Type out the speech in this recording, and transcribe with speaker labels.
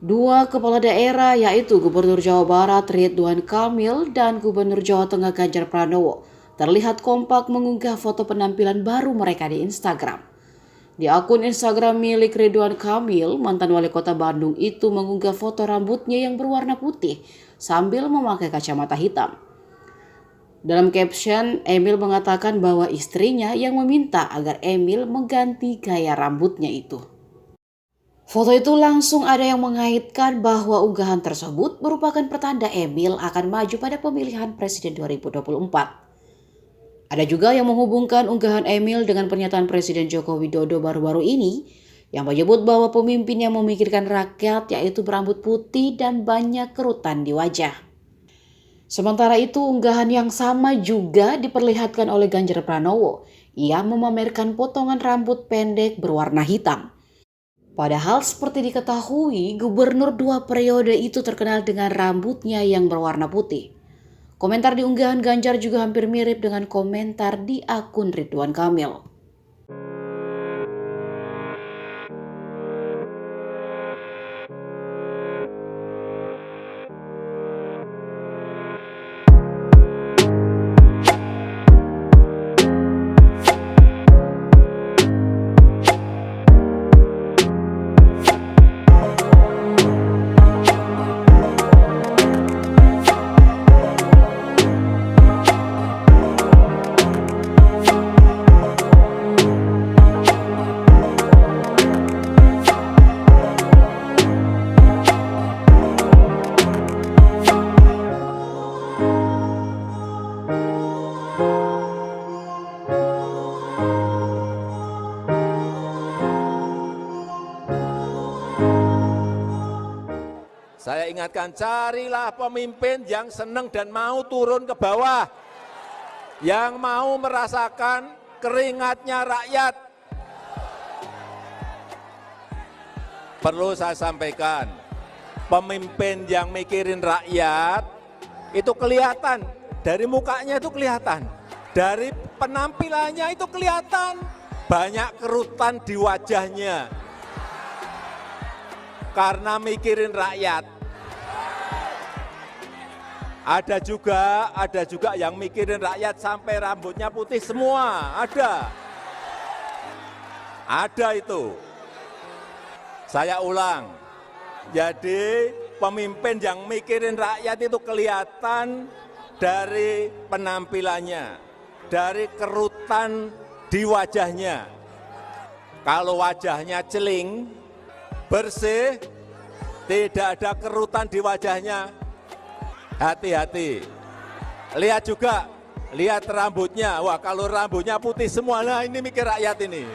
Speaker 1: Dua kepala daerah yaitu Gubernur Jawa Barat Ridwan Kamil dan Gubernur Jawa Tengah Ganjar Pranowo terlihat kompak mengunggah foto penampilan baru mereka di Instagram. Di akun Instagram milik Ridwan Kamil, mantan wali kota Bandung itu mengunggah foto rambutnya yang berwarna putih sambil memakai kacamata hitam. Dalam caption, Emil mengatakan bahwa istrinya yang meminta agar Emil mengganti gaya rambutnya itu. Foto itu langsung ada yang mengaitkan bahwa unggahan tersebut merupakan pertanda Emil akan maju pada pemilihan presiden 2024. Ada juga yang menghubungkan unggahan Emil dengan pernyataan Presiden Joko Widodo baru-baru ini yang menyebut bahwa pemimpin yang memikirkan rakyat yaitu berambut putih dan banyak kerutan di wajah. Sementara itu, unggahan yang sama juga diperlihatkan oleh Ganjar Pranowo. Ia memamerkan potongan rambut pendek berwarna hitam. Padahal seperti diketahui, gubernur 2 periode itu terkenal dengan rambutnya yang berwarna putih. Komentar di unggahan Ganjar juga hampir mirip dengan komentar di akun Ridwan Kamil.
Speaker 2: Saya ingatkan, carilah pemimpin yang senang dan mau turun ke bawah, yang mau merasakan keringatnya rakyat. Perlu saya sampaikan, pemimpin yang mikirin rakyat itu kelihatan, dari mukanya itu kelihatan, dari penampilannya itu kelihatan, banyak kerutan di wajahnya, karena mikirin rakyat. Ada juga yang mikirin rakyat sampai rambutnya putih semua, ada. Ada itu. Saya ulang, jadi pemimpin yang mikirin rakyat itu kelihatan dari penampilannya, dari kerutan di wajahnya. Kalau wajahnya celing, bersih, tidak ada kerutan di wajahnya, hati-hati. Lihat juga, lihat rambutnya. Wah, kalau rambutnya putih semua, nah ini mikir rakyat ini.